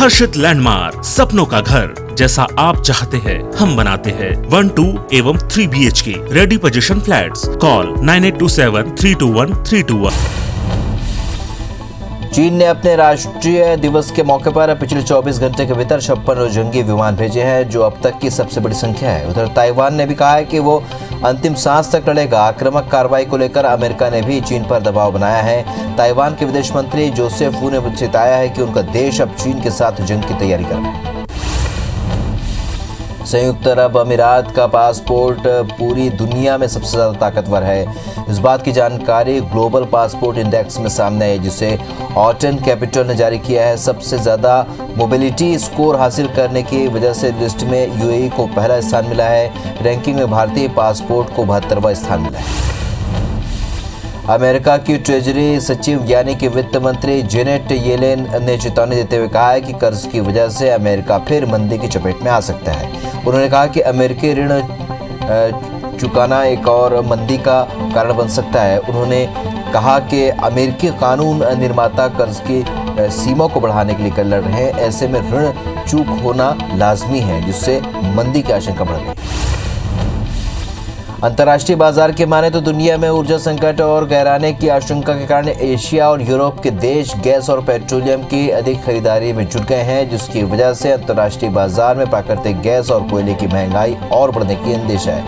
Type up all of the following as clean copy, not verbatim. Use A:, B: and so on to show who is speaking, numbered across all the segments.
A: हर्षित landmark, सपनों का घर जैसा आप चाहते हैं हम बनाते हैं। 1, 2 एवं 3 BHK ready position flats. Call 9827321321।
B: चीन ने अपने राष्ट्रीय दिवस के मौके पर पिछले 24 घंटे के भीतर 56 जंगी विमान भेजे हैं, जो अब तक की सबसे बड़ी संख्या है। उधर ताइवान ने भी कहा है कि वो अंतिम सांस तक लड़ेगा। आक्रामक कार्रवाई को लेकर अमेरिका ने भी चीन पर दबाव बनाया है। ताइवान के विदेश मंत्री जोसेफ वू ने चेताया है कि उनका देश अब चीन के साथ जंग की तैयारी कर रहा है। संयुक्त अरब अमीरात का पासपोर्ट पूरी दुनिया में सबसे ज्यादा ताकतवर है। इस बात की जानकारी ग्लोबल पासपोर्ट इंडेक्स में सामने आई, जिसे ऑटन कैपिटल ने जारी किया है। सबसे ज्यादा मोबिलिटी स्कोर हासिल करने की वजह से लिस्ट में यूएई को पहला स्थान मिला है। रैंकिंग में भारतीय पासपोर्ट को 72वां स्थान मिला है। अमेरिका की ट्रेजरी सचिव यानी कि वित्त मंत्री जेनेट येलेन ने चेतावनी देते हुए कहा है कि कर्ज की वजह से अमेरिका फिर मंदी की चपेट में आ सकता है। उन्होंने कहा कि अमेरिकी ऋण चुकाना एक और मंदी का कारण बन सकता है। उन्होंने कहा कि अमेरिकी कानून निर्माता कर्ज की सीमा को बढ़ाने के लिए लड़ रहे हैं। ऐसे में ऋण चूक होना लाजमी है, जिससे मंदी की आशंका बढ़ गई। अंतर्राष्ट्रीय बाजार के माने तो दुनिया में ऊर्जा संकट और गहराने की आशंका के कारण एशिया और यूरोप के देश गैस और पेट्रोलियम की अधिक खरीदारी में जुट गए हैं, जिसकी वजह से अंतर्राष्ट्रीय बाजार में प्राकृतिक गैस और कोयले की महंगाई और बढ़ने की अंदेशा है।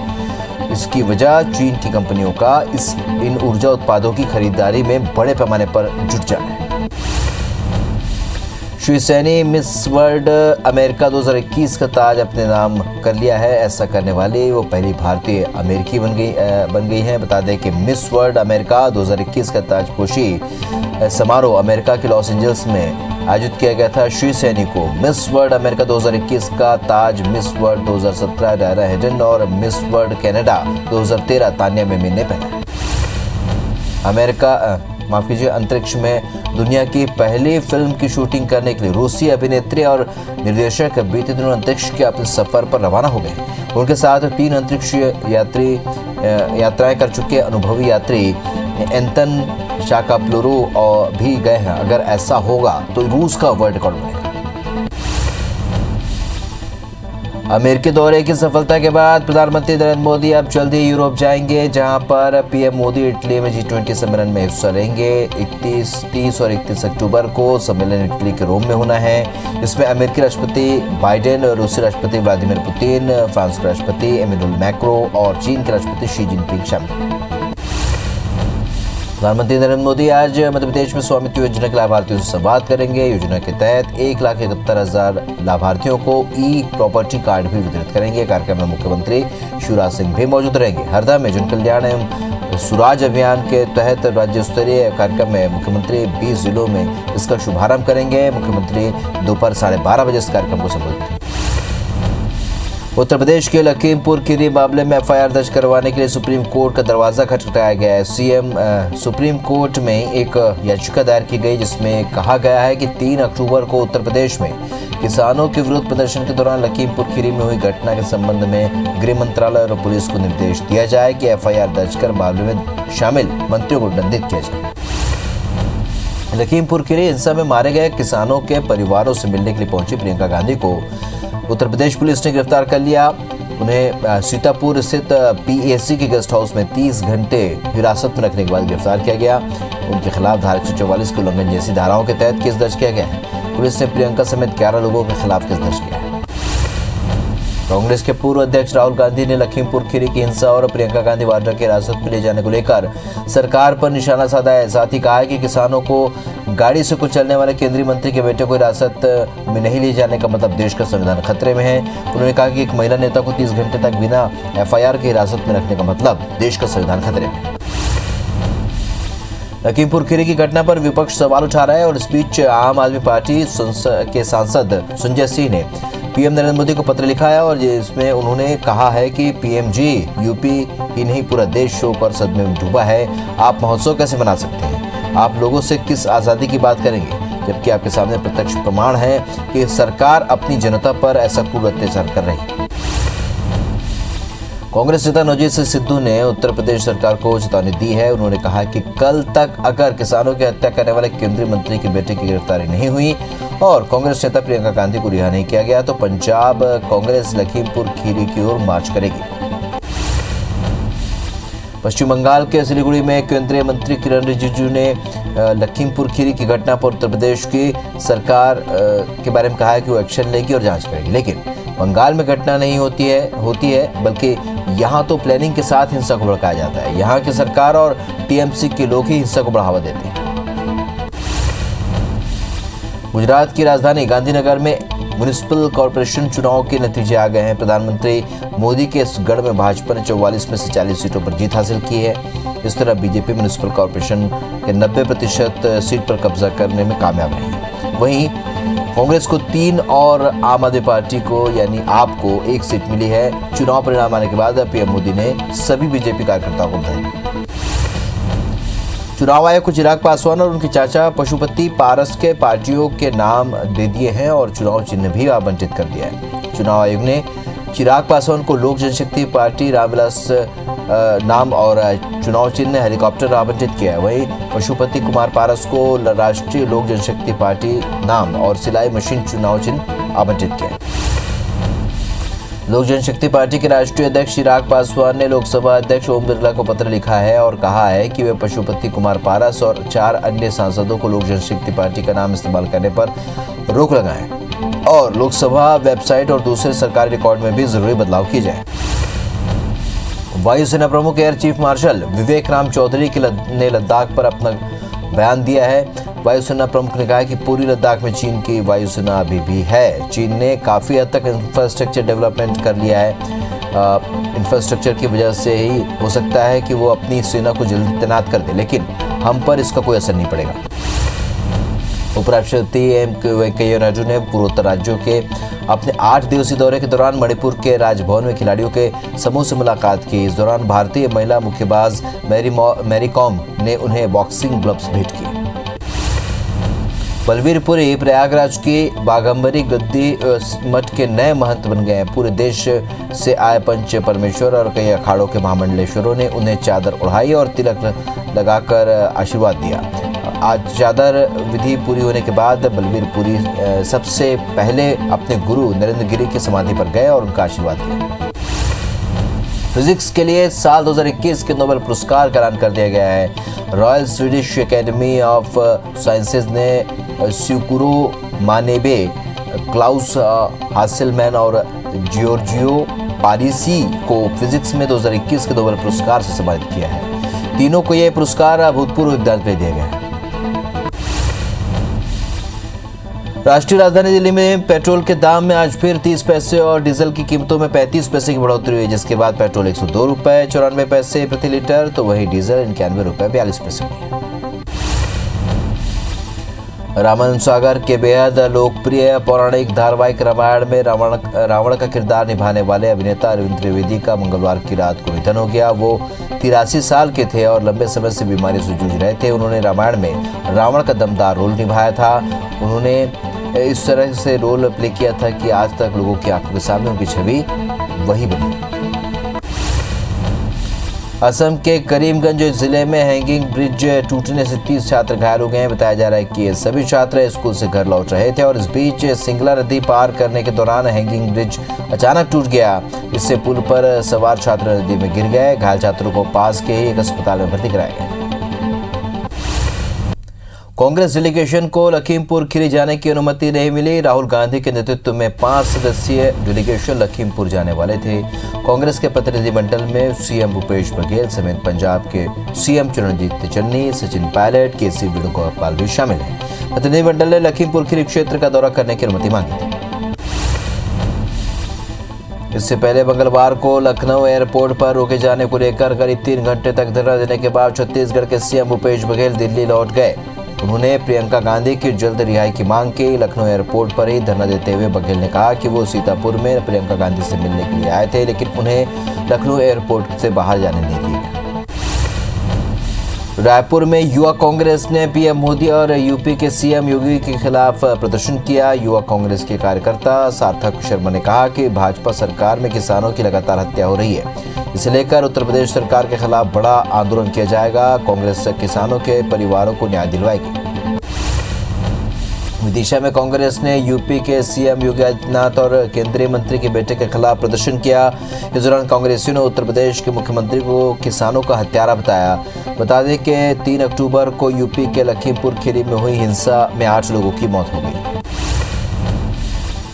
B: इसकी वजह चीन की कंपनियों का इन ऊर्जा उत्पादों की खरीदारी में बड़े पैमाने पर जुट जाना है। शिवसेनी मिस वर्ल्ड अमेरिका 2021 का ताज अपने नाम कर लिया है। ऐसा करने वाली वो पहली भारतीय अमेरिकी बन गई हैं। बता दें कि मिस वर्ल्ड अमेरिका 2021 का ताजपोशी समारोह अमेरिका के लॉस एंजल्स में आयोजित किया गया था। शिवसेनी को मिस वर्ल्ड अमेरिका 2021 का ताज मिस वर्ल्ड 2017 डायरा हेडन और miss world Canada 2013 Tanya meme ने पहना। अंतरिक्ष में दुनिया की पहली फिल्म की शूटिंग करने के लिए रूसी अभिनेत्री और निर्देशक बीते दिनों अंतरिक्ष के अपने सफर पर रवाना हो गए। उनके साथ 3 अंतरिक्ष यात्राएं कर चुके अनुभवी यात्री एंटन शाकाप्लोरो भी गए हैं। अगर ऐसा होगा तो रूस का वर्ल्ड रिकॉर्ड बनेगा। अमेरिकी दौरे की सफलता के बाद प्रधानमंत्री नरेंद्र मोदी अब जल्दी यूरोप जाएंगे, जहां पर पीएम मोदी इटली में G20 सम्मेलन में हिस्सा लेंगे। 30 और 31 अक्टूबर को सम्मेलन इटली के रोम में होना है। इसमें अमेरिकी राष्ट्रपति बाइडेन, रूसी राष्ट्रपति व्लादिमीर पुतिन, फ्रांस के राष्ट्रपति एमेनुएल मैक्रो और चीन के राष्ट्रपति शी जिनपिंग शामिल। प्रधानमंत्री नरेंद्र मोदी आज मध्य प्रदेश में स्वामित्व योजना के लाभार्थियों से संवाद करेंगे। योजना के तहत 1,71,000 लाभार्थियों को ई प्रॉपर्टी कार्ड भी वितरित करेंगे। कार्यक्रम में मुख्यमंत्री शिवराज सिंह भी मौजूद रहेंगे। हरदा में जन कल्याण एवं सुराज अभियान के तहत राज्य स्तरीय कार्यक्रम में मुख्यमंत्री 20 जिलों में इसका शुभारंभ करेंगे। मुख्यमंत्री दोपहर 12:30 बजे इस कार्यक्रम को संबोधित करेंगे। उत्तर प्रदेश के लखीमपुर खीरी मामले में एफआईआर दर्ज करवाने के लिए सुप्रीम कोर्ट का दरवाजा खटखटाया गया है। सुप्रीम कोर्ट में एक याचिका दायर की गई, जिसमें कहा गया है कि 3 अक्टूबर को उत्तर प्रदेश में किसानों के विरोध प्रदर्शन के दौरान लखीमपुर खीरी में हुई घटना के संबंध में गृह मंत्रालय और पुलिस को निर्देश दिया जाए कि एफआईआर दर्ज कर मामले में शामिल मंत्रियों को दंडित किया जाए। लखीमपुर खीरी हिंसा में मारे गए किसानों के परिवारों से मिलने के लिए पहुंची प्रियंका गांधी को उत्तर प्रदेश पुलिस ने गिरफ्तार कर लिया। उन्हें सीतापुर स्थित पीएसी के गेस्ट हाउस में 30 घंटे हिरासत में रखने के बाद गिरफ्तार किया गया। उनके खिलाफ धारा 144 के उल्लंघन जैसी धाराओं के तहत केस दर्ज किया गया है। पुलिस ने प्रियंका समेत 11 लोगों के खिलाफ केस दर्ज किया है। कांग्रेस के पूर्व अध्यक्ष राहुल गांधी ने लखीमपुर खीरी की हिंसा और प्रियंका गांधी वाड्रा के हिरासत में ले जाने को लेकर सरकार पर निशाना साधा है। साथ ही कहा है कि किसानों को गाड़ी से कुचलने वाले केंद्रीय मंत्री के बेटे को हिरासत में नहीं ले जाने का मतलब देश का संविधान खतरे में है। उन्होंने कहा कि एक महिला नेता को 30 घंटे तक बिना एफआईआर की हिरासत में रखने का मतलब देश का संविधान खतरे में है। लखीमपुर खीरी की घटना पर विपक्ष सवाल उठा रहा है और इस बीच आम आदमी पार्टी के सांसद संजय सिंह ने पीएम नरेंद्र मोदी को पत्र लिखा है और इसमें उन्होंने कहा है कि पीएमजी यूपी ही नहीं पूरा देश शोक और सदमे में डूबा है। आप महोत्सव कैसे मना सकते हैं? आप लोगों से किस आज़ादी की बात करेंगे, जबकि आपके सामने प्रत्यक्ष प्रमाण है कि सरकार अपनी जनता पर ऐसा क्रूर अत्याचार कर रही है। कांग्रेस नेता नवजीत सिंह सिद्धू ने उत्तर प्रदेश सरकार को चेतावनी दी है। उन्होंने कहा कि कल तक अगर किसानों की हत्या करने वाले केंद्रीय मंत्री के बेटे की गिरफ्तारी नहीं हुई और कांग्रेस नेता प्रियंका गांधी को रिहा नहीं किया गया तो पंजाब कांग्रेस लखीमपुर खीरी की ओर मार्च करेगी। पश्चिम बंगाल के सिलीगुड़ी में केंद्रीय मंत्री किरण रिजिजू ने लखीमपुर खीरी की घटना पर उत्तर प्रदेश की सरकार के बारे में कहा है कि वो एक्शन लेगी और जांच करेगी। लेकिन बंगाल में घटना नहीं होती है बल्कि यहाँ तो प्लानिंग के साथ हिंसा को भड़काया जाता है। यहाँ की सरकार और टीएमसी के लोग ही हिंसा को बढ़ावा देते हैं। गुजरात की राजधानी गांधीनगर में म्युनिसिपल कॉरपोरेशन चुनाव के नतीजे आ गए हैं। प्रधानमंत्री मोदी के इस गढ़ में भाजपा ने 44 में से 40 सीटों पर जीत हासिल की है। इस तरह बीजेपी म्युनिसिपल कॉरपोरेशन के 90% सीट पर कब्जा करने में कामयाब रही है। वहीं कांग्रेस को 3 और आम आदमी पार्टी को यानी आप को 1 सीट मिली है। चुनाव परिणाम आने के बाद पीएम मोदी ने सभी बीजेपी कार्यकर्ताओं को बधाई दी। चुनाव आयोग को चिराग पासवान और उनके चाचा पशुपति पारस के पार्टियों के नाम दे दिए हैं और चुनाव चिन्ह भी आवंटित कर दिया है। चुनाव आयोग ने चिराग पासवान को लोक जनशक्ति पार्टी रामविलास नाम और चुनाव चिन्ह हेलीकॉप्टर आवंटित किया है। वहीं पशुपति कुमार पारस को राष्ट्रीय लोक जनशक्ति पार्टी नाम और सिलाई मशीन चुनाव चिन्ह आवंटित किया है। लोक जनशक्ति पार्टी के राष्ट्रीय अध्यक्ष चिराग पासवान ने लोकसभा अध्यक्ष ओम बिरला को पत्र लिखा है और कहा है कि वे पशुपति कुमार पारस और 4 अन्य सांसदों को लोक जनशक्ति पार्टी का नाम इस्तेमाल करने पर रोक लगाएं और लोकसभा वेबसाइट और दूसरे सरकारी रिकॉर्ड में भी जरूरी बदलाव किए जाएं। वायुसेना प्रमुख एयर चीफ मार्शल विवेक राम चौधरी ने लद्दाख पर अपना बयान दिया है। वायुसेना प्रमुख ने कहा कि पूरी लद्दाख में चीन की वायुसेना अभी भी है। चीन ने काफ़ी हद तक इंफ्रास्ट्रक्चर डेवलपमेंट कर लिया है। इंफ्रास्ट्रक्चर की वजह से ही हो सकता है कि वो अपनी सेना को जल्दी तैनात कर दे, लेकिन हम पर इसका कोई असर नहीं पड़ेगा। उपराष्ट्रपति एम वेंकैया नायडू ने पूर्वोत्तर राज्यों के अपने 8 दिवसीय दौरे के दौरान मणिपुर के राजभवन में खिलाड़ियों के समूह से मुलाकात की। इस दौरान भारतीय महिला मुक्केबाज मैरी कॉम ने उन्हें बॉक्सिंग ग्लव्स भेंट किए। बलवीरपुरी प्रयागराज की बाघंबरी गद्दी मठ के नए महंत बन गए हैं। पूरे देश से आए पंच परमेश्वर और कई अखाड़ों के महामंडलेश्वरों ने उन्हें चादर ओढ़ाई और तिलक लगाकर आशीर्वाद दिया। आज चादर विधि पूरी होने के बाद बलवीरपुरी सबसे पहले अपने गुरु नरेंद्र गिरी की समाधि पर गए और उनका आशीर्वाद लिया। फिजिक्स के लिए साल 2021 के नोबेल पुरस्कार का ऐलान कर दिया गया है। Royal Swedish academy of sciences ने स्यूकुरो मानेबे, क्लाउस हासेलमैन और जियोर्जियो पारिसी को फिजिक्स में 2021 के नोबेल पुरस्कार से सम्मानित किया है। तीनों को यह पुरस्कार अभूतपूर्व योगदान के लिए दिया गया है। राष्ट्रीय राजधानी दिल्ली में पेट्रोल के दाम में आज फिर 30 पैसे और डीजल की कीमतों में 35 पैसे की बढ़ोतरी हुई, जिसके बाद पेट्रोल 102 रुपए 94 पैसे प्रति लीटर तो वही डीजल 91 रुपए 42 पैसे हुई। रामानंद सागर के बेहद लोकप्रिय पौराणिक धारावाहिक रामायण में रावण का किरदार निभाने वाले अभिनेता अरविंद त्रिवेदी का मंगलवार की रात को निधन हो गया। वो 83 साल के थे और लंबे समय से बीमारी से जूझ रहे थे। उन्होंने रामायण में रावण का दमदार रोल निभाया था। उन्होंने इस तरह से रोल प्ले किया था कि आज तक लोगों की आंखों के सामने उनकी छवि वही बनी। असम के करीमगंज जिले में हैंगिंग ब्रिज टूटने से 30 छात्र घायल हो गए हैं। बताया जा रहा है कि ये सभी छात्र स्कूल से घर लौट रहे थे और इस बीच सिंगला नदी पार करने के दौरान हैंगिंग ब्रिज अचानक टूट गया। इससे पुल पर सवार छात्र नदी में गिर गए। घायल छात्रों को पास के ही एक अस्पताल में भर्ती कराया गया। कांग्रेस डेलीगेशन को लखीमपुर खीरी जाने की अनुमति नहीं मिली। राहुल गांधी के नेतृत्व में 5 सदस्यीय डेलीगेशन लखीमपुर जाने वाले थे। कांग्रेस के प्रतिनिधिमंडल में सीएम भूपेश बघेल समेत पंजाब के सीएम चरणजीत चन्नी, सचिन पायलट, केसी वेणुगोपाल भी शामिल हैं। प्रतिनिधिमंडल ने लखीमपुर खीरी क्षेत्र का दौरा करने की अनुमति मांगी थी। इससे पहले मंगलवार को लखनऊ एयरपोर्ट पर रोके जाने को लेकर करीब 3 घंटे तक धरना देने के बाद छत्तीसगढ़ के सीएम भूपेश बघेल दिल्ली लौट गए। उन्होंने प्रियंका गांधी की जल्द रिहाई की मांग की। लखनऊ एयरपोर्ट पर ही धरना देते हुए बघेल ने कहा कि वो सीतापुर में प्रियंका गांधी से मिलने के लिए आए थे, लेकिन उन्हें लखनऊ एयरपोर्ट से बाहर जाने नहीं दिया गया। रायपुर में युवा कांग्रेस ने पीएम मोदी और यूपी के सीएम योगी के खिलाफ प्रदर्शन किया। युवा कांग्रेस के कार्यकर्ता सार्थक शर्मा ने कहा कि भाजपा सरकार में किसानों की लगातार हत्या हो रही है। इसे लेकर उत्तर प्रदेश सरकार के खिलाफ बड़ा आंदोलन किया जाएगा। कांग्रेस किसानों के परिवारों को न्याय दिलवाएगी। विदिशा में कांग्रेस ने यूपी के सीएम योगी आदित्यनाथ और केंद्रीय मंत्री के बेटे के खिलाफ प्रदर्शन किया। इस दौरान कांग्रेसियों ने उत्तर प्रदेश के मुख्यमंत्री को किसानों का हत्यारा बताया। बता दें कि 3 अक्टूबर को यूपी के लखीमपुर खीरी में हुई हिंसा में 8 लोगों की मौत हो गई।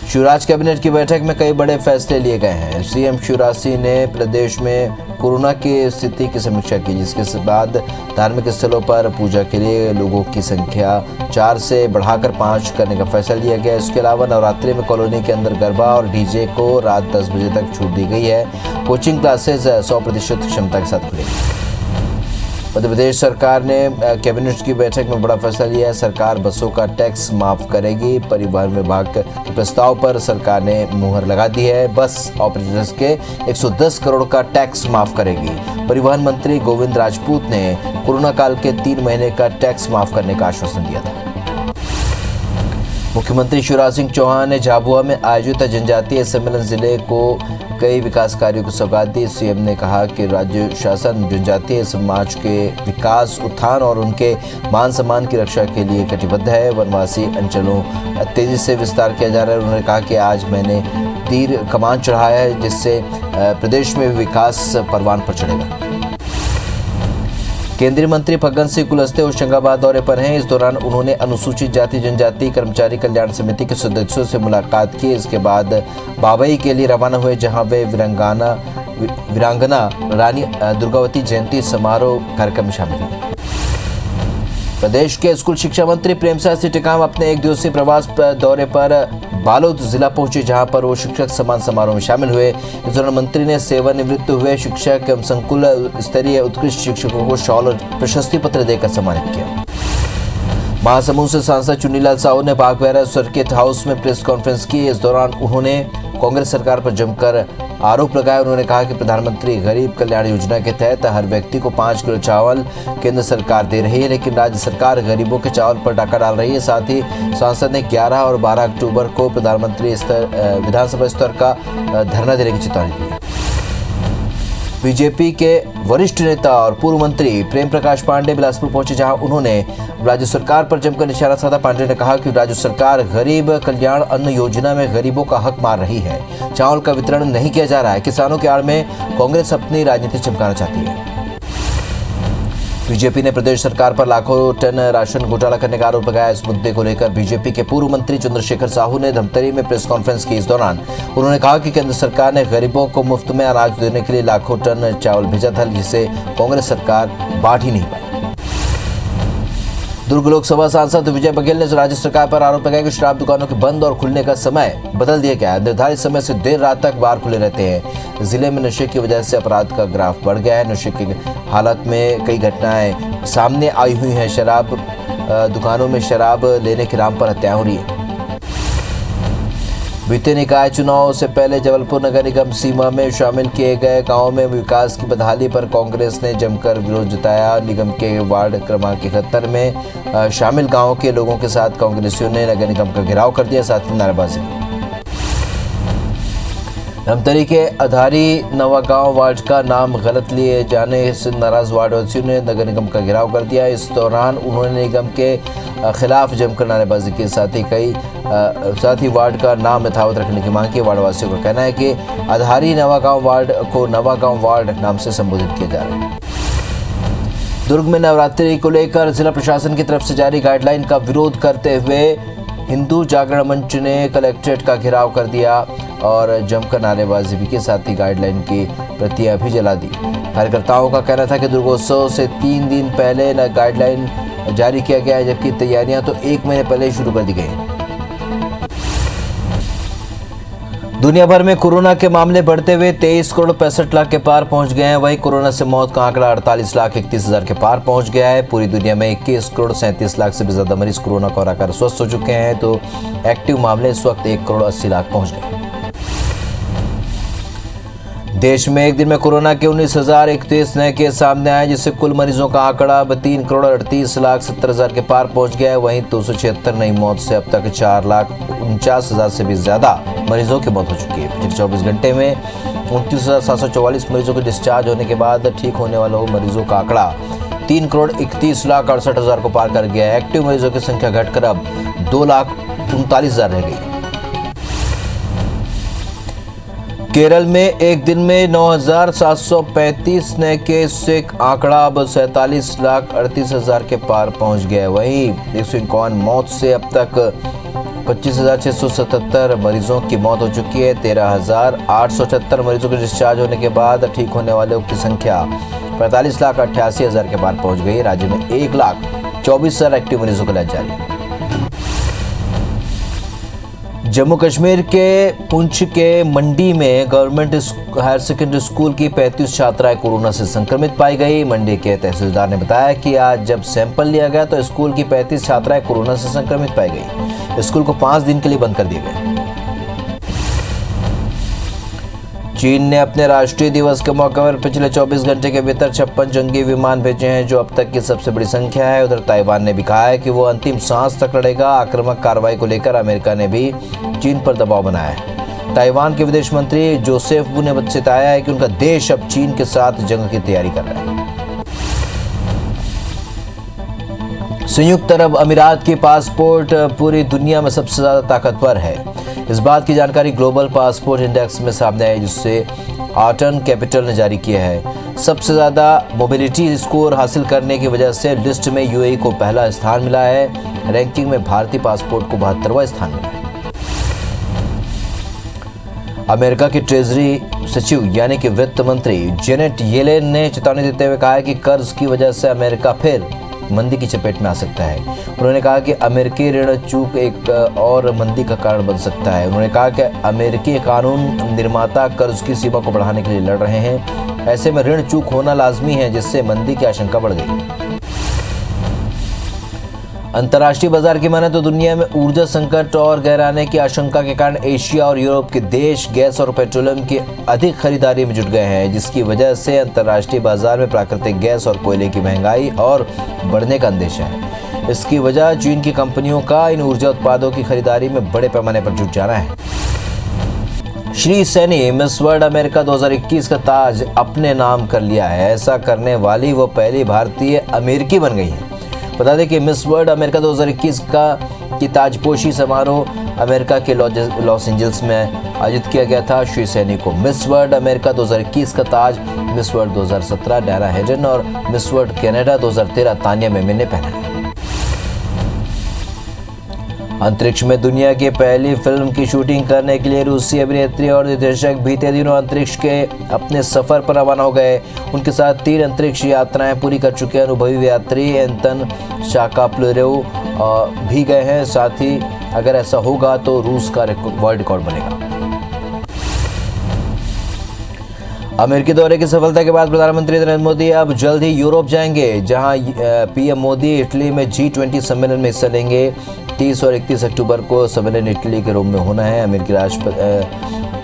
B: शिवराज कैबिनेट की बैठक में कई बड़े फैसले लिए गए हैं। सीएम शिवराज सिंह ने प्रदेश में कोरोना की स्थिति की समीक्षा की, जिसके बाद धार्मिक स्थलों पर पूजा के लिए लोगों की संख्या 4 से बढ़ाकर 5 करने का फैसला लिया गया। इसके अलावा नवरात्रि में कॉलोनी के अंदर गरबा और डीजे को रात 10 बजे तक छूट दी गई है। कोचिंग क्लासेस 100% क्षमता के साथ खुलेंगी। मध्य प्रदेश सरकार ने कैबिनेट की बैठक में बड़ा फैसला लिया है। सरकार बसों का टैक्स माफ करेगी। परिवहन विभाग के प्रस्ताव पर सरकार ने मुहर लगा दी है। बस ऑपरेटर्स के 110 करोड़ का टैक्स माफ करेगी। परिवहन मंत्री गोविंद राजपूत ने कोरोना काल के 3 महीने का टैक्स माफ करने का आश्वासन दिया था। मुख्यमंत्री शिवराज सिंह चौहान ने झाबुआ में आयोजित जनजातीय सम्मेलन जिले को कई विकास कार्यों की सौगात दी। सीएम ने कहा कि राज्य शासन जनजातीय समाज के विकास, उत्थान और उनके मान सम्मान की रक्षा के लिए कटिबद्ध है। वनवासी अंचलों तेजी से विस्तार किया जा रहा है। उन्होंने कहा कि आज मैंने तीर कमान चढ़ाया है, जिससे प्रदेश में विकास परवान पर चढ़ेगा। केंद्रीय मंत्री फग्गन सिंह कुलस्ते होशंगाबाद दौरे पर हैं। इस दौरान उन्होंने अनुसूचित जाति जनजाति कर्मचारी कल्याण समिति के सदस्यों से मुलाकात की। इसके बाद बाबई के लिए रवाना हुए, जहां वे वीरांगना रानी दुर्गावती जयंती समारोह कार्यक्रम में शामिल हुए। प्रदेश के स्कूल शिक्षा मंत्री प्रेमसाय सिंह टेकाम अपने 1 दिवसीय प्रवास दौरे पर बालोद जिला पहुंचे, जहां पर वो शिक्षक सम्मान समारोह में शामिल हुए। इस दौरान मंत्री ने सेवानिवृत्त हुए शिक्षक एवं संकुल स्तरीय उत्कृष्ट शिक्षकों को शॉल और प्रशस्ति पत्र देकर सम्मानित किया। महासमुंद से सांसद चुन्नीलाल साहू ने बागबाहरा सर्किट हाउस में प्रेस कॉन्फ्रेंस की। इस दौरान उन्होंने कांग्रेस सरकार पर जमकर आरोप लगाया। उन्होंने कहा कि प्रधानमंत्री गरीब कल्याण योजना के तहत हर व्यक्ति को 5 किलो चावल केंद्र सरकार दे रही है, लेकिन राज्य सरकार गरीबों के चावल पर डाका डाल रही है। साथ ही सांसद ने 11 और 12 अक्टूबर को प्रधानमंत्री विधानसभा स्तर का धरना देने की चेतावनी दी। बीजेपी के वरिष्ठ नेता और पूर्व मंत्री प्रेम प्रकाश पांडे बिलासपुर पहुंचे, जहां उन्होंने राज्य सरकार पर जमकर निशाना साधा। पांडे ने कहा कि राज्य सरकार गरीब कल्याण अन्न योजना में गरीबों का हक मार रही है। चावल का वितरण नहीं किया जा रहा है। किसानों की आड़ में कांग्रेस अपनी राजनीति चमकाना चाहती है। बीजेपी ने प्रदेश सरकार पर लाखों टन राशन घोटाला करने का आरोप लगाया। इस मुद्दे को लेकर बीजेपी के पूर्व मंत्री चंद्रशेखर साहू ने धमतरी में प्रेस कॉन्फ्रेंस की। इस दौरान उन्होंने कहा कि केंद्र सरकार ने गरीबों को मुफ्त में अनाज देने के लिए लाखों टन चावल भेजा था, जिसे कांग्रेस सरकार बांट ही नहीं पाई। दुर्ग लोकसभा सांसद विजय बघेल ने राज्य सरकार पर आरोप लगाया कि शराब दुकानों के बंद और खुलने का समय बदल दिया गया है। निर्धारित समय से देर रात तक बार खुले रहते हैं। जिले में नशे की वजह से अपराध का ग्राफ बढ़ गया है। नशे की हालत में कई घटनाएं सामने आई हुई हैं। शराब दुकानों में शराब लेने के नाम पर हत्या हो रही है। बीते निकाय चुनाव से पहले जबलपुर नगर निगम सीमा में शामिल किए गए गांवों में विकास की बदहाली पर कांग्रेस ने जमकर विरोध जताया। निगम के वार्ड क्रमांक 71 में शामिल गांवों के लोगों के साथ कांग्रेसियों ने नगर निगम का घेराव कर दिया, साथ ही नारेबाजी की। धमतरी के अधारी नवागांव वार्ड का नाम गलत लिए जाने से नाराज वार्डवासियों ने नगर निगम का घेराव कर दिया। इस दौरान उन्होंने निगम के खिलाफ जमकर नारेबाजी की। साथ ही वार्ड का नाम यथावत रखने की मांग की। वार्डवासियों का कहना है कि अधारी नवागांव वार्ड को नवागांव वार्ड नाम से संबोधित किया जा रहा है। दुर्ग में नवरात्रि को लेकर जिला प्रशासन की तरफ से जारी गाइडलाइन का विरोध करते हुए हिंदू जागरण मंच ने कलेक्ट्रेट का घेराव कर दिया और जमकर नारेबाजी भी के साथ ही गाइडलाइन की प्रतियां भी जला दी। कार्यकर्ताओं का कहना था कि दुर्गोत्सव से 3 दिन पहले गाइडलाइन जारी किया गया है, जबकि तैयारियां तो 1 महीने पहले ही शुरू कर दी गई। दुनिया भर में कोरोना के मामले बढ़ते हुए 23 करोड़ 65 लाख के पार पहुंच गए हैं। वहीं कोरोना से मौत का आंकड़ा 48 लाख 31 हजार के पार पहुंच गया है। पूरी दुनिया में 21 करोड़ 37 लाख से भी ज्यादा मरीज कोरोना को हराकर स्वस्थ हो चुके हैं, तो एक्टिव मामले इस वक्त 1 करोड़ 80 लाख पहुंच गए। देश में एक दिन में कोरोना के 19,031 नए केस सामने आए, जिससे कुल मरीजों का आंकड़ा 3 करोड़ 38 लाख 70 हजार के पार पहुंच गया है। वहीं 276 नई मौत से अब तक 4 लाख 49 हजार से भी ज्यादा मरीजों की मौत हो चुकी है। पिछले 24 घंटे में 29,744 मरीजों के डिस्चार्ज होने के बाद ठीक होने वालों मरीजों का आंकड़ा 3 करोड़ 31 लाख 68 हजार को पार कर गया है। एक्टिव मरीजों की संख्या घटकर अब 2 लाख 39,000 रह गई। केरल में एक दिन में 9,735 नए केस से आंकड़ा अब 47,38,000 के पार पहुंच गया है। वहीं 151 मौत से अब तक 25,677 मरीजों की मौत हो चुकी है। 13,878 मरीजों के डिस्चार्ज होने के बाद ठीक होने वालों की संख्या 45,88,000 के पार पहुंच गई। राज्य में 1,24,000 एक्टिव मरीजों का इलाज जारी है। जम्मू कश्मीर के पुंछ के मंडी में गवर्नमेंट हायर सेकेंडरी स्कूल की 35 छात्राएं कोरोना से संक्रमित पाई गई। मंडी के तहसीलदार ने बताया कि आज जब सैंपल लिया गया तो स्कूल की 35 छात्राएं कोरोना से संक्रमित पाई गई। स्कूल को 5 दिन के लिए बंद कर दिया गया। चीन ने अपने राष्ट्रीय दिवस के मौके पर पिछले 24 घंटे के भीतर 56 जंगी विमान भेजे हैं, जो अब तक की सबसे बड़ी संख्या है। उधर ताइवान ने भी कहा है कि वो अंतिम सांस तक लड़ेगा। आक्रामक कार्रवाई को लेकर अमेरिका ने भी चीन पर दबाव बनाया है। ताइवान के विदेश मंत्री जोसेफ वू ने बताया है कि उनका देश अब चीन के साथ जंग की तैयारी कर रहा है। संयुक्त अरब अमीरात की पासपोर्ट पूरी दुनिया में सबसे ज्यादा ताकतवर है। इस बात की जानकारी ग्लोबल पासपोर्ट इंडेक्स में सामने आई, जिससे आर्टन कैपिटल ने जारी किया है। सबसे ज्यादा मोबिलिटी स्कोर हासिल करने की वजह से लिस्ट में यूएई को पहला स्थान मिला है। रैंकिंग में भारतीय पासपोर्ट को 72वां स्थान मिला है। अमेरिका की ट्रेजरी सचिव यानी कि वित्त मंत्री जेनेट येलेन ने चेतावनी देते हुए कहा है कि कर्ज की वजह से अमेरिका फिर मंदी की चपेट में आ सकता है। उन्होंने कहा कि अमेरिकी ऋण चूक एक और मंदी का कारण बन सकता है। उन्होंने कहा कि अमेरिकी कानून निर्माता कर्ज की सीमा को बढ़ाने के लिए लड़ रहे हैं। ऐसे में ऋण चूक होना लाजमी है, जिससे मंदी की आशंका बढ़ गई। अंतर्राष्ट्रीय बाजार की माने तो दुनिया में ऊर्जा संकट और गहराने की आशंका के कारण एशिया और यूरोप के देश गैस और पेट्रोलियम की अधिक खरीदारी में जुट गए हैं, जिसकी वजह से अंतर्राष्ट्रीय बाजार में प्राकृतिक गैस और कोयले की महंगाई और बढ़ने का अंदेशा है। इसकी वजह चीन की कंपनियों का इन ऊर्जा उत्पादों की खरीदारी में बड़े पैमाने पर जुट जाना है। Shri Saini miss world America 2021 का ताज अपने नाम कर लिया है। ऐसा करने वाली वो पहली भारतीय अमेरिकी बन गई है। बता दें कि मिस वर्ल्ड अमेरिका 2021 की ताजपोशी समारोह अमेरिका के लॉस एंजल्स में आयोजित किया गया था। श्री सैनी को मिस वर्ल्ड अमेरिका 2021 का ताज मिस वर्ल्ड 2017 डैना हेडन और miss world Canada 2013 Tania Memon ने पहना है। अंतरिक्ष में दुनिया की पहली फिल्म की शूटिंग करने के लिए रूसी अभिनेत्री और निर्देशक बीते दिनों अंतरिक्ष के अपने सफर पर रवाना हो गए। उनके साथ 3 अंतरिक्ष यात्राएं पूरी कर चुके अनुभवी यात्री एंटन शाकाप्लेरोव भी गए हैं। साथ ही अगर ऐसा होगा तो रूस का वर्ल्ड रिकॉर्ड बनेगा। अमेरिकी दौरे की सफलता के बाद प्रधानमंत्री नरेंद्र मोदी अब जल्द ही यूरोप जाएंगे, जहां पीएम मोदी इटली में G20 सम्मेलन में हिस्सा लेंगे। 30 और 31 अक्टूबर को सम्मेलन इटली के रोम में होना है। अमेरिकी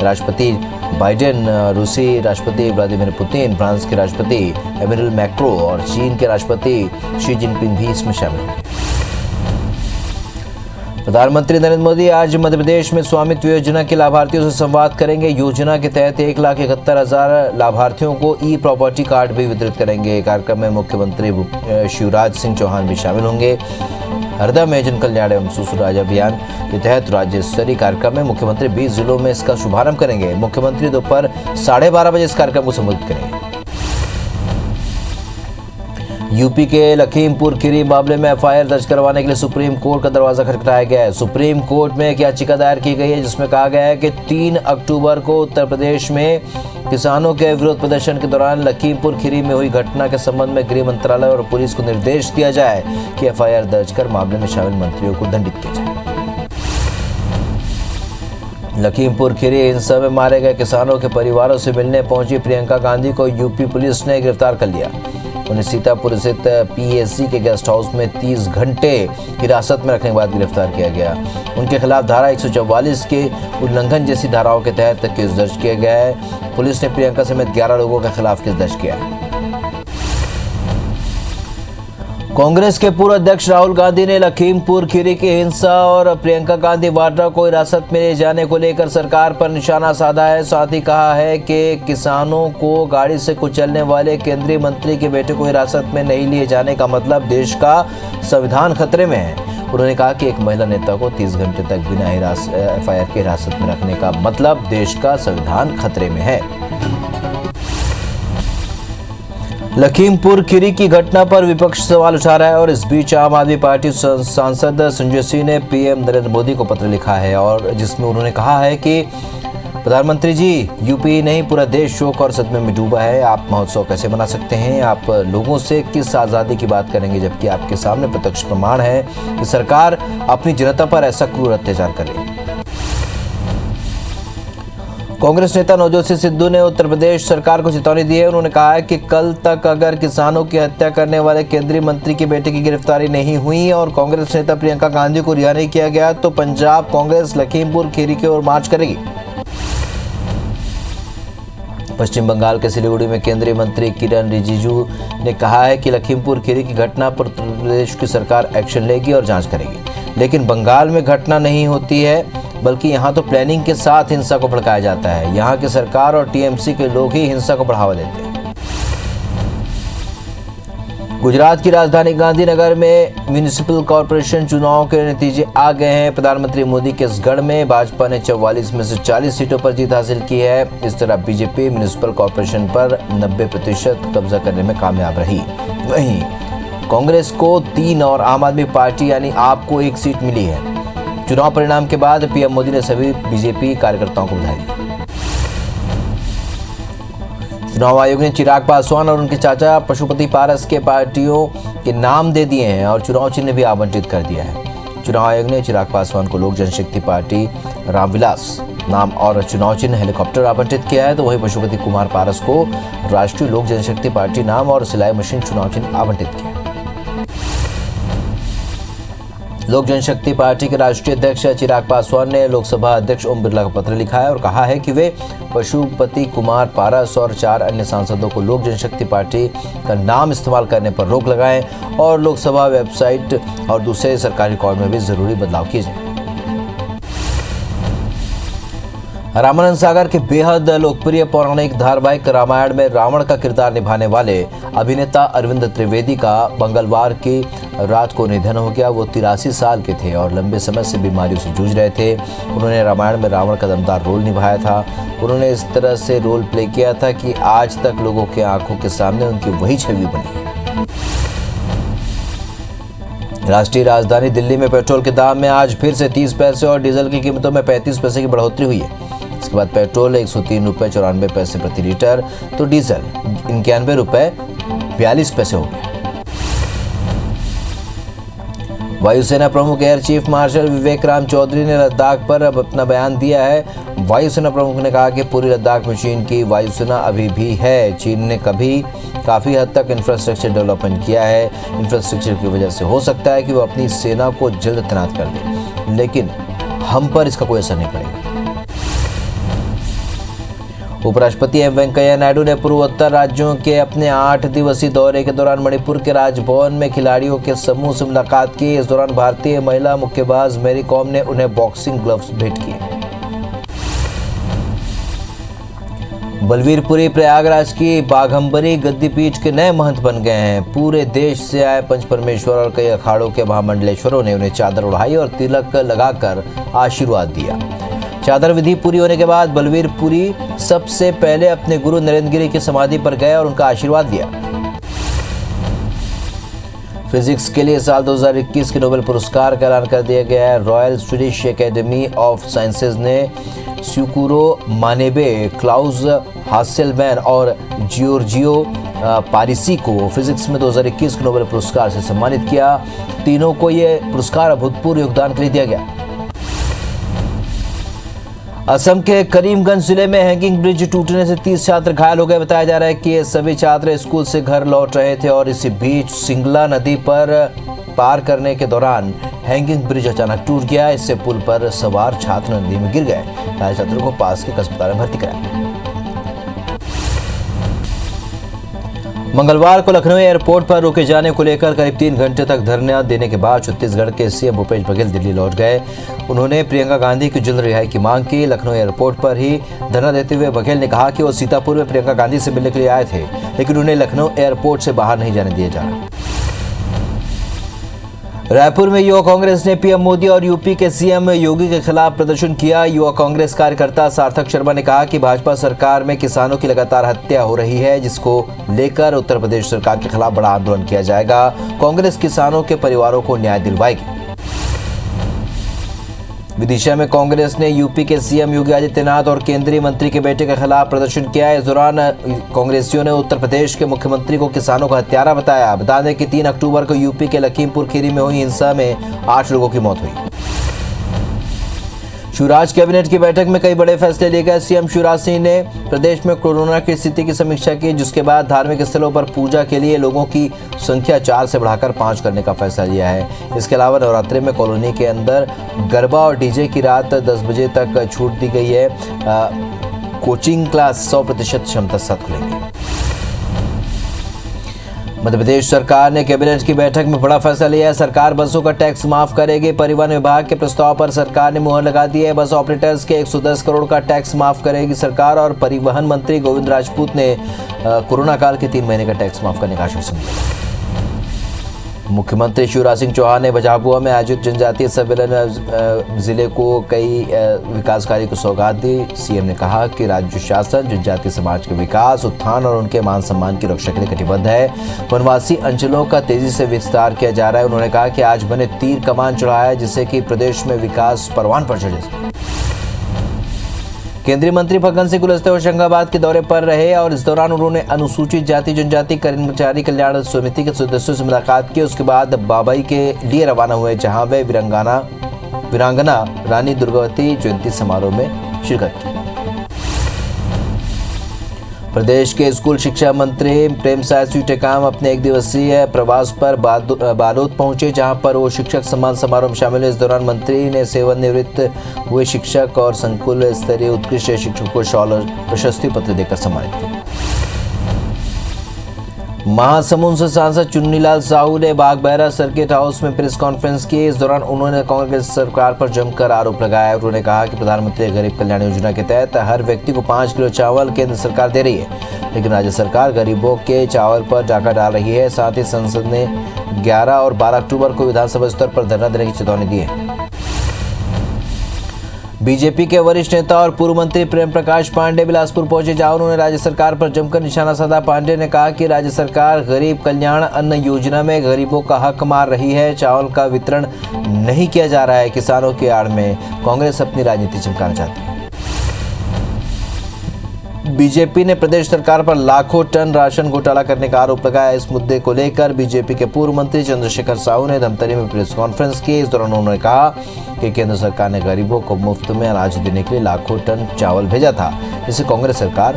B: राष्ट्रपति बाइडेन, रूसी राष्ट्रपति व्लादिमीर पुतिन, फ्रांस के राष्ट्रपति एमेनुएल मैक्रो और चीन के राष्ट्रपति शी जिनपिंग भी इसमें शामिल हैं। प्रधानमंत्री नरेंद्र मोदी आज मध्य प्रदेश में स्वामित्व योजना के लाभार्थियों से संवाद करेंगे। योजना के तहत 1,71,000 लाभार्थियों को ई प्रॉपर्टी कार्ड भी वितरित करेंगे। कार्यक्रम में मुख्यमंत्री शिवराज सिंह चौहान भी शामिल होंगे। हरदा में जन कल्याण एवं सुराज अभियान के तहत राज्य स्तरीय कार्यक्रम में मुख्यमंत्री 20 जिलों में इसका शुभारंभ करेंगे। मुख्यमंत्री दोपहर 12:30 बजे इस कार्यक्रम को संबोधित करेंगे। यूपी के लखीमपुर खीरी मामले में एफआईआर दर्ज करवाने के लिए सुप्रीम कोर्ट का दरवाजा खटखटाया गया है। सुप्रीम कोर्ट में एक याचिका दायर की गई है, जिसमें कहा गया है कि 3 अक्टूबर को उत्तर प्रदेश में किसानों के विरोध प्रदर्शन के दौरान लखीमपुर खीरी में हुई घटना के संबंध में गृह मंत्रालय और पुलिस को निर्देश दिया जाए कि एफआईआर दर्ज कर मामले में शामिल मंत्रियों को दंडित किया जाए। लखीमपुर खीरी हिंसा में मारे गए किसानों के परिवारों से मिलने पहुंची प्रियंका गांधी को यूपी पुलिस ने गिरफ्तार कर लिया। उन्हें सीतापुर स्थित पीएससी के गेस्ट हाउस में 30 घंटे हिरासत में रखने के बाद गिरफ्तार किया गया। उनके खिलाफ धारा 144 के उल्लंघन जैसी धाराओं के तहत केस दर्ज किया गया है। पुलिस ने प्रियंका समेत 11 लोगों के खिलाफ केस दर्ज किया है। कांग्रेस के पूर्व अध्यक्ष राहुल गांधी ने लखीमपुर खीरी की हिंसा और प्रियंका गांधी वाड्रा को हिरासत में ले जाने को लेकर सरकार पर निशाना साधा है। साथ ही कहा है कि किसानों को गाड़ी से कुचलने वाले केंद्रीय मंत्री के बेटे को हिरासत में नहीं लिए जाने का मतलब देश का संविधान खतरे में है। उन्होंने कहा कि एक महिला नेता को 30 घंटे तक बिना FIR के हिरासत में रखने का मतलब देश का संविधान खतरे में है। लखीमपुर खीरी की घटना पर विपक्ष सवाल उठा रहा है और इस बीच आम आदमी पार्टी सांसद संजय सिंह ने PM नरेंद्र मोदी को पत्र लिखा है और जिसमें उन्होंने कहा है कि प्रधानमंत्री जी, यूपी नहीं पूरा देश शोक और सदमे में डूबा है। आप महोत्सव कैसे मना सकते हैं? आप लोगों से किस आज़ादी की बात करेंगे जबकि आपके सामने प्रत्यक्ष प्रमाण है कि सरकार अपनी जनता पर ऐसा क्रूर अत्याचार कर रही है। कांग्रेस नेता नवजोत सिंह सिद्धू ने उत्तर प्रदेश सरकार को चेतावनी दी है। उन्होंने कहा है कि कल तक अगर किसानों की हत्या करने वाले केंद्रीय मंत्री के बेटे की गिरफ्तारी नहीं हुई और कांग्रेस नेता प्रियंका गांधी को रिहा नहीं किया गया तो पंजाब कांग्रेस लखीमपुर खीरी की ओर मार्च करेगी। पश्चिम बंगाल के सिलीगुड़ी में केंद्रीय मंत्री किरण रिजिजू ने कहा है कि लखीमपुर खीरी की घटना पर उत्तर प्रदेश की सरकार एक्शन लेगी और जांच करेगी। लेकिन बंगाल में घटना नहीं होती है बल्कि यहाँ तो प्लानिंग के साथ हिंसा को भड़काया जाता है। यहाँ की सरकार और TMC के लोग ही हिंसा को बढ़ावा देते हैं। गुजरात की राजधानी गांधीनगर में म्यूनिसिपल कॉरपोरेशन चुनाव के नतीजे आ गए हैं। प्रधानमंत्री मोदी के इस गढ़ में भाजपा ने 44 में से 40 सीटों पर जीत हासिल की है। इस तरह बीजेपी म्यूनिसिपल कॉरपोरेशन पर 90% कब्जा करने में कामयाब रही। वहीं कांग्रेस को 3 और आम आदमी पार्टी यानी आप को 1 सीट मिली है। चुनाव परिणाम के बाद PM मोदी ने सभी बीजेपी कार्यकर्ताओं को बधाई दी। चुनाव आयोग ने चिराग पासवान और उनके चाचा पशुपति पारस के पार्टियों के नाम दे दिए हैं और चुनाव चिन्ह भी आवंटित कर दिया है। चुनाव आयोग ने चिराग पासवान को लोक जनशक्ति पार्टी रामविलास नाम और चुनाव चिन्ह हेलीकॉप्टर आवंटित किया है तो वहीं पशुपति कुमार पारस को राष्ट्रीय लोक जनशक्ति पार्टी नाम और सिलाई मशीन चुनाव चिन्ह आवंटित किया। लोक जनशक्ति पार्टी के राष्ट्रीय अध्यक्ष चिराग पासवान ने लोकसभा अध्यक्ष ओम बिरला को पत्र लिखा है और कहा है कि वे पशुपति कुमार पारस और 4 अन्य सांसदों को लोक जनशक्ति पार्टी का नाम इस्तेमाल करने पर रोक लगाएं और लोकसभा वेबसाइट और दूसरे सरकारी रिकॉर्ड में भी जरूरी बदलाव किए जाएं। रामानंद सागर के बेहद लोकप्रिय पौराणिक धारावाहिक रामायण में रावण का किरदार निभाने वाले अभिनेता अरविंद त्रिवेदी का मंगलवार की रात को निधन हो गया। वो 83 साल के थे और लंबे समय से बीमारियों से जूझ रहे थे। उन्होंने रामायण में रावण का दमदार रोल निभाया था। उन्होंने इस तरह से रोल प्ले किया था कि आज तक लोगों के आंखों के सामने उनकी वही छवि बनी है। राष्ट्रीय राजधानी दिल्ली में पेट्रोल के दाम में आज फिर से 30 पैसे और डीजल की कीमतों में 35 पैसे की बढ़ोतरी हुई है। इसके बाद पेट्रोल 103 रुपये 94 पैसे प्रति लीटर तो डीजल 91 रुपये 42 पैसे हो गया। वायुसेना प्रमुख एयर चीफ मार्शल विवेक राम चौधरी ने लद्दाख पर अब अपना बयान दिया है। वायुसेना प्रमुख ने कहा कि पूरी लद्दाख में चीन की वायुसेना अभी भी है। चीन ने काफ़ी हद तक इंफ्रास्ट्रक्चर डेवलपमेंट किया है। इंफ्रास्ट्रक्चर की वजह से हो सकता है कि वो अपनी सेना को जल्द तैनात कर दे, लेकिन हम पर इसका कोई असर नहीं पड़ेगा। उपराष्ट्रपति एम वेंकैया नायडू ने पूर्वोत्तर राज्यों के अपने 8 दिवसीय दौरे के दौरान मणिपुर के राजभवन में खिलाड़ियों के समूह से मुलाकात की। इस दौरान भारतीय महिला मुक्केबाज मैरी कॉम ने उन्हें बॉक्सिंग ग्लव्स भेंट किए। बलवीरपुरी प्रयागराज की बाघंबरी गद्दीपीठ के नए महंत बन गए हैं। पूरे देश से आए पंच परमेश्वर और कई अखाड़ों के महामंडलेश्वरों ने उन्हें चादर उड़ाई और तिलक लगाकर आशीर्वाद दिया। चादर विधि पूरी होने के बाद बलवीरपुरी सबसे पहले अपने गुरु नरेंद्र गिरी की समाधि पर गए और उनका आशीर्वाद दिया। फिजिक्स के लिए साल 2021 के नोबेल पुरस्कार का ऐलान कर दिया गया है। Royal Swedish academy of sciences ने स्यूकुरो मानेबे, क्लाउस हासेलमैन और जियोर्जियो पारिसी को फिजिक्स में 2021 के नोबेल पुरस्कार से सम्मानित किया। तीनों को यह पुरस्कार अभूतपूर्व योगदान के लिए दिया गया। असम के करीमगंज जिले में हैंगिंग ब्रिज टूटने से 30 छात्र घायल हो गए। बताया जा रहा है कि ये सभी छात्र स्कूल से घर लौट रहे थे और इसी बीच सिंगला नदी पर पार करने के दौरान हैंगिंग ब्रिज अचानक टूट गया। इससे पुल पर सवार छात्र नदी में गिर गए। घायल छात्रों को पास के अस्पताल में भर्ती कराया। मंगलवार को लखनऊ एयरपोर्ट पर रोके जाने को लेकर करीब 3 घंटे तक धरना देने के बाद छत्तीसगढ़ के सीएम भूपेश बघेल दिल्ली लौट गए। उन्होंने प्रियंका गांधी की जल्द रिहाई की मांग की। लखनऊ एयरपोर्ट पर ही धरना देते हुए बघेल ने कहा कि वो सीतापुर में प्रियंका गांधी से मिलने के लिए आए थे, लेकिन उन्हें लखनऊ एयरपोर्ट से बाहर नहीं जाने दिया जा रहा। रायपुर में युवा कांग्रेस ने पीएम मोदी और यूपी के सीएम योगी के खिलाफ प्रदर्शन किया। युवा कांग्रेस कार्यकर्ता सार्थक शर्मा ने कहा कि भाजपा सरकार में किसानों की लगातार हत्या हो रही है, जिसको लेकर उत्तर प्रदेश सरकार के खिलाफ बड़ा आंदोलन किया जाएगा। कांग्रेस किसानों के परिवारों को न्याय दिलवाएगी। विदिशा में कांग्रेस ने यूपी के सीएम योगी आदित्यनाथ और केंद्रीय मंत्री के बेटे के खिलाफ प्रदर्शन किया। इस दौरान कांग्रेसियों ने उत्तर प्रदेश के मुख्यमंत्री को किसानों का हत्यारा बताया। बता दें कि 3 अक्टूबर को यूपी के लखीमपुर खीरी में हुई हिंसा में 8 लोगों की मौत हुई। शिवराज कैबिनेट की बैठक में कई बड़े फैसले लिए गए। सीएम शिवराज सिंह ने प्रदेश में कोरोना की स्थिति की समीक्षा की, जिसके बाद धार्मिक स्थलों पर पूजा के लिए लोगों की संख्या 4 से बढ़ाकर 5 करने का फैसला लिया है। इसके अलावा नवरात्रि में कॉलोनी के अंदर गरबा और डीजे की रात 10 बजे तक छूट दी गई है। कोचिंग क्लास 100% क्षमता के साथ खुलेंगे। मध्य प्रदेश सरकार ने कैबिनेट की बैठक में बड़ा फैसला लिया है। सरकार बसों का टैक्स माफ करेगी। परिवहन विभाग के प्रस्ताव पर सरकार ने मुहर लगा दी है। बस ऑपरेटर्स के 110 करोड़ का टैक्स माफ करेगी सरकार। और परिवहन मंत्री गोविंद राजपूत ने कोरोना काल के 3 महीने का टैक्स माफ करने का आश्वासन दिया। मुख्यमंत्री शिवराज सिंह चौहान ने झाबुआ में आयोजित जनजातीय सम्मेलन जिले को कई विकास कार्य को सौगात दी। सीएम ने कहा कि राज्य शासन जनजातीय समाज के विकास, उत्थान और उनके मान सम्मान की रक्षा के लिए कटिबद्ध है। वनवासी अंचलों का तेजी से विस्तार किया जा रहा है। उन्होंने कहा कि आज मैंने तीर कमान चढ़ाया है, जिससे कि प्रदेश में विकास परवान पर चढ़े। केंद्रीय मंत्री फग्गन सिंह कुलस्ते होशंगाबाद के दौरे पर रहे और इस दौरान उन्होंने अनुसूचित जाति जनजाति कर्मचारी कल्याण समिति के सदस्यों से मुलाकात की। उसके बाद बाबई के लिए रवाना हुए, जहां वे वीरांगना रानी दुर्गावती जयंती समारोह में शिरकत की। प्रदेश के स्कूल शिक्षा मंत्री प्रेमसाय सिंह टेकाम अपने 1 दिवसीय प्रवास पर बालोद पहुंचे, जहां पर वो शिक्षक सम्मान समारोह में शामिल हुए। इस दौरान मंत्री ने सेवानिवृत्त हुए शिक्षक और संकुल स्तरीय उत्कृष्ट शिक्षकों को शॉल और प्रशस्ति पत्र देकर सम्मानित किया। महासमुंद से सांसद चुन्नीलाल साहू ने बागबहरा सर्किट हाउस में प्रेस कॉन्फ्रेंस की। इस दौरान उन्होंने कांग्रेस सरकार पर जमकर आरोप लगाया। उन्होंने कहा कि प्रधानमंत्री गरीब कल्याण योजना के तहत हर व्यक्ति को 5 किलो चावल केंद्र सरकार दे रही है, लेकिन राज्य सरकार गरीबों के चावल पर डाका डाल रही है। साथ ही संसद ने 11 और 12 अक्टूबर को विधानसभा स्तर पर धरना देने की चेतावनी दी है। बीजेपी के वरिष्ठ नेता और पूर्व मंत्री प्रेम प्रकाश पांडे बिलासपुर पहुंचे, जहां उन्होंने राज्य सरकार पर जमकर निशाना साधा। पांडे ने कहा कि राज्य सरकार गरीब कल्याण अन्न योजना में गरीबों का हक मार रही है। चावल का वितरण नहीं किया जा रहा है। किसानों की आड़ में कांग्रेस अपनी राजनीति चमकाना चाहती है। बीजेपी ने प्रदेश सरकार पर लाखों टन राशन घोटाला करने का आरोप लगाया। इस मुद्दे को लेकर बीजेपी के पूर्व मंत्री चंद्रशेखर साहू ने धमतरी में प्रेस कॉन्फ्रेंस की। इस दौरान उन्होंने कहा कि केंद्र सरकार ने गरीबों को मुफ्त में अनाज देने के लिए लाखों टन चावल भेजा था, जिसे कांग्रेस सरकार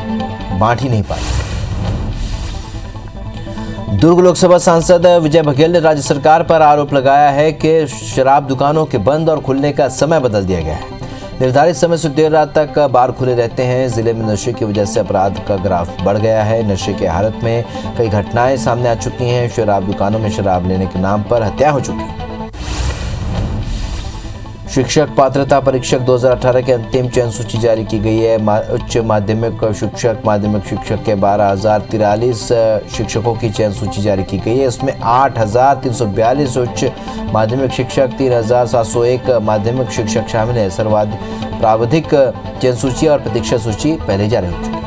B: बांट ही नहीं पाई। दुर्ग लोकसभा सांसद विजय बघेल ने राज्य सरकार पर आरोप लगाया है कि शराब दुकानों के बंद और खुलने का समय बदल दिया गया है। निर्धारित समय से देर रात तक बार खुले रहते हैं। जिले में नशे की वजह से अपराध का ग्राफ बढ़ गया है। नशे के हालत में कई घटनाएं सामने आ चुकी हैं। शराब दुकानों में शराब लेने के नाम पर हत्या हो चुकी है। शिक्षक पात्रता परीक्षक 2018 की अंतिम चयन सूची जारी की गई है। उच्च माध्यमिक शिक्षक के 12,043 शिक्षकों की चयन सूची जारी की गई है। इसमें 8,342 उच्च माध्यमिक शिक्षक, 3,701 माध्यमिक शिक्षक शामिल है। प्रावधिक चयन सूची और प्रतीक्षा सूची पहले जारी हो चुकी है।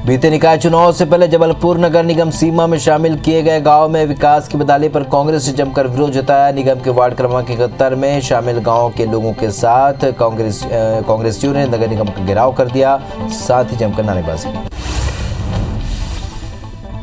B: बीते निकाय चुनाव से पहले जबलपुर नगर निगम सीमा में शामिल किए गए गांव में विकास की बदहाली पर कांग्रेस ने जमकर विरोध जताया। निगम के वार्ड क्रमांक 71 में शामिल गांव के लोगों के साथ कांग्रेसियों ने नगर निगम का घेराव कर दिया, साथ ही जमकर नारेबाजी की।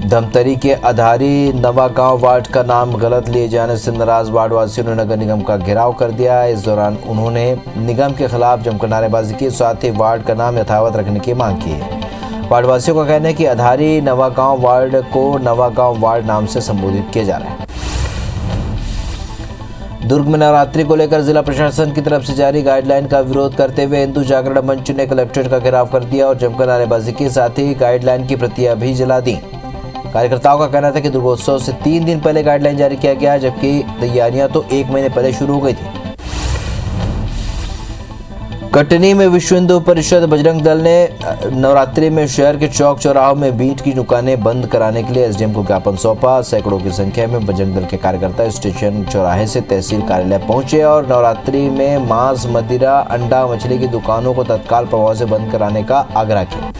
B: धमतरी के अधारी नवा गांव वार्ड का नाम गलत लिए जाने से नाराज वार्डवासियों ने नगर निगम का घेराव कर दिया। इस दौरान उन्होंने निगम के खिलाफ जमकर नारेबाजी की, साथ ही वार्ड का नाम यथावत रखने की मांग की है। वार्डवासियों का कहना है कि अधारी नवागांव वार्ड को नवागांव वार्ड नाम से संबोधित किया जा रहा है। दुर्ग में नवरात्रि को लेकर जिला प्रशासन की तरफ से जारी गाइडलाइन का विरोध करते हुए हिंदू जागरण मंच ने कलेक्ट्रेट का घेराव कर दिया और जमकर नारेबाजी की, साथ ही गाइडलाइन की प्रतियां भी जला दी। कार्यकर्ताओं का कहना था कि दुर्गोत्सव से 3 दिन पहले गाइडलाइन जारी किया गया, जबकि तैयारियां तो 1 महीने पहले शुरू हो गई थी। कटनी में विश्व हिंदू परिषद बजरंग दल ने नवरात्रि में शहर के चौक चौराहों में बीट की दुकानें बंद कराने के लिए एसडीएम को ज्ञापन सौंपा। सैकड़ों की संख्या में बजरंग दल के कार्यकर्ता स्टेशन चौराहे से तहसील कार्यालय पहुंचे और नवरात्रि में मांस, मदिरा, अंडा, मछली की दुकानों को तत्काल प्रभाव से बंद कराने का आग्रह किया।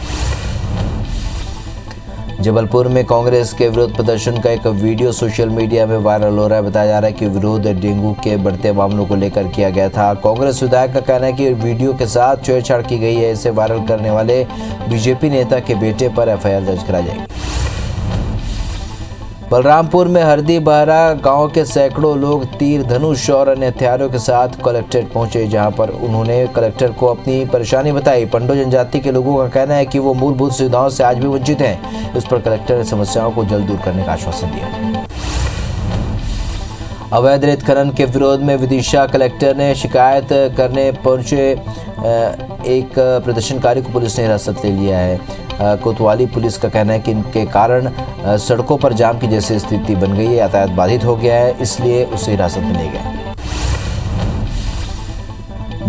B: जबलपुर में कांग्रेस के विरोध प्रदर्शन का एक वीडियो सोशल मीडिया में वायरल हो रहा है। बताया जा रहा है कि विरोध डेंगू के बढ़ते मामलों को लेकर किया गया था। कांग्रेस विधायक का कहना है कि वीडियो के साथ छेड़छाड़ की गई है। इसे वायरल करने वाले बीजेपी नेता के बेटे पर एफआईआर दर्ज कराई जाएगी। बलरामपुर में हरदी बहरा गांव के सैकड़ों लोग तीर, धनुष और अन्य हथियारों के साथ कलेक्ट्रेट पहुंचे, जहां पर उन्होंने कलेक्टर को अपनी परेशानी बताई। पंडो जनजाति के लोगों का कहना है कि वो मूलभूत सुविधाओं से आज भी वंचित हैं। इस पर कलेक्टर ने समस्याओं को जल्द दूर करने का आश्वासन दिया। अवैध रेत खनन के विरोध में विदिशा कलेक्टर ने शिकायत करने पहुंचे एक प्रदर्शनकारी को पुलिस ने हिरासत ले लिया है। कोतवाली पुलिस का कहना है कि इनके कारण सड़कों पर जाम की जैसी स्थिति बन गई है, यातायात बाधित हो गया है, इसलिए उसे हिरासत में ले गया।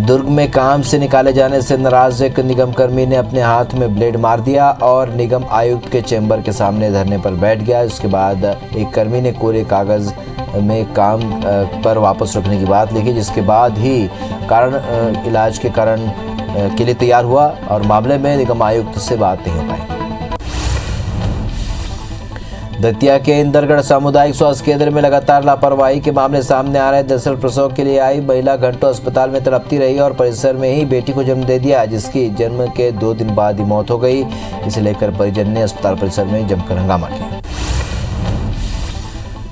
B: दुर्ग में काम से निकाले जाने से नाराज एक निगम कर्मी ने अपने हाथ में ब्लेड मार दिया और निगम आयुक्त के चैम्बर के सामने धरने पर बैठ गया। इसके बाद एक कर्मी ने कोरे कागज में काम पर वापस रखने की बात लिखी, जिसके बाद ही इलाज के कारण के लिए तैयार हुआ और मामले में निगम आयुक्त से बात नहीं हो पाई। दतिया के इंदरगढ़ सामुदायिक स्वास्थ्य केंद्र में लगातार लापरवाही के मामले सामने आ रहे हैं। दरअसल प्रसव के लिए आई महिला घंटों अस्पताल में तड़पती रही और परिसर में ही बेटी को जन्म दे दिया, जिसकी जन्म के 2 दिन बाद ही मौत हो गई। इसे लेकर परिजन ने अस्पताल परिसर में जमकर हंगामा किया।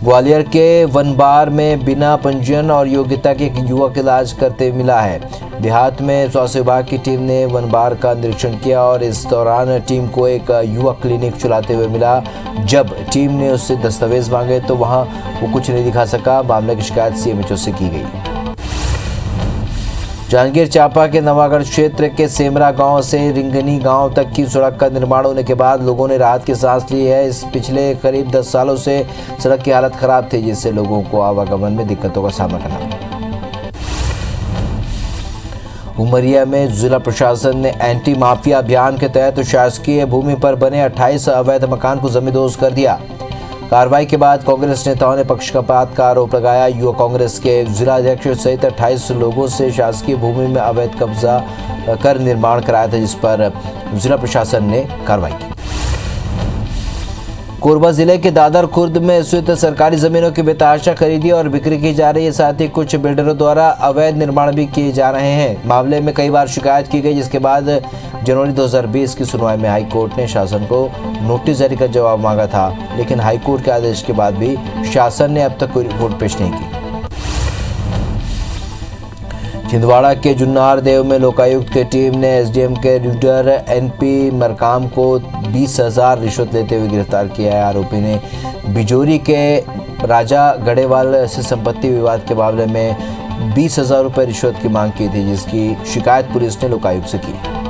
B: ग्वालियर के वनबार में बिना पंजीयन और योग्यता के एक युवक इलाज करते मिला है। देहात में स्वास्थ्य विभाग की टीम ने वनबार का निरीक्षण किया और इस दौरान टीम को एक युवक क्लिनिक चलाते हुए मिला। जब टीम ने उससे दस्तावेज मांगे तो वहां वो कुछ नहीं दिखा सका। मामले की शिकायत सीएमएचओ से की गई। जांजगीर चांपा के नवागढ़ क्षेत्र के सेमरा गांव से रिंगनी गांव तक की सड़क का निर्माण होने के बाद लोगों ने राहत की सांस ली है। इस पिछले करीब 10 सालों से सड़क की हालत खराब थी, जिससे लोगों को आवागमन में दिक्कतों का सामना करना पड़ा। उमरिया में जिला प्रशासन ने एंटी माफिया अभियान के तहत शासकीय भूमि पर बने 28 अवैध मकान को जमींदोज कर दिया। कार्रवाई के बाद कांग्रेस नेताओं ने पक्षपात का आरोप लगाया। युवा कांग्रेस के जिला अध्यक्ष सहित 28 लोगों से शासकीय भूमि में अवैध कब्जा कर निर्माण कराया था, जिस पर जिला प्रशासन ने कार्रवाई की। कोरबा जिले के दादर खुर्द में स्थित सरकारी जमीनों की बेतहाशा खरीदी और बिक्री की जा रही है। साथ ही कुछ बिल्डरों द्वारा अवैध निर्माण भी किए जा रहे हैं। मामले में कई बार शिकायत की गई, जिसके बाद जनवरी 2020 की सुनवाई में हाईकोर्ट ने शासन को नोटिस जारी कर जवाब मांगा था, लेकिन हाईकोर्ट के आदेश के बाद भी शासन ने अब तक कोई रिपोर्ट पेश नहीं की। छिंदवाड़ा के जुन्नार देव में लोकायुक्त की टीम ने एसडीएम के रीडर एनपी मरकाम को 20,000 रिश्वत लेते हुए गिरफ्तार किया है। आरोपी ने बिजोरी के राजा गढ़ेवाल से संपत्ति विवाद के मामले में 20,000 रुपये रिश्वत की मांग की थी, जिसकी शिकायत पुलिस ने लोकायुक्त से की।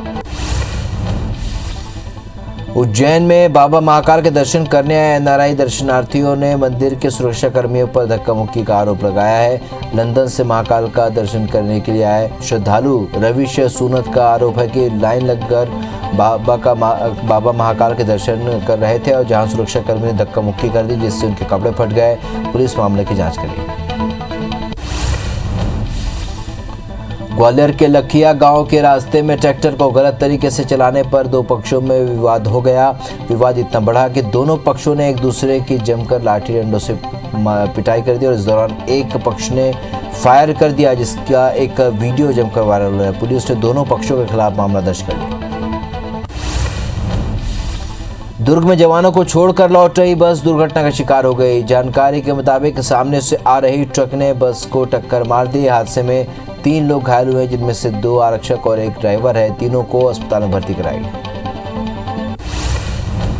B: उज्जैन में बाबा महाकाल के दर्शन करने आए एनआरआई दर्शनार्थियों ने मंदिर के सुरक्षा कर्मियों पर धक्का मुक्की का आरोप लगाया है। लंदन से महाकाल का दर्शन करने के लिए आए श्रद्धालु रविश सूनत का आरोप है कि लाइन लगकर बाबा महाकाल के दर्शन कर रहे थे और जहां सुरक्षा कर्मी ने धक्का मुक्की कर दी, जिससे उनके कपड़े फट गए। पुलिस मामले की जांच कर रही है। ग्वालियर के लखिया गांव के रास्ते में ट्रैक्टर को गलत तरीके से चलाने पर 2 पक्षों में विवाद हो गया। विवाद इतना बढ़ा कि दोनों पक्षों ने एक दूसरे की जमकर लाठी डंडों से पिटाई कर दी और इस दौरान एक पक्ष ने फायर कर दिया, जिसका एक वीडियो जमकर वायरल हुआ है। पुलिस ने दोनों पक्षों के खिलाफ मामला दर्ज कर लिया। दुर्ग में जवानों को छोड़कर लौट रही बस दुर्घटना का शिकार हो गई। जानकारी के मुताबिक सामने से आ रही ट्रक ने बस को टक्कर मार दी। हादसे में 3 लोग घायल हुए, जिनमें से 2 आरक्षक और 1 ड्राइवर है। तीनों को अस्पताल में भर्ती कराया गया।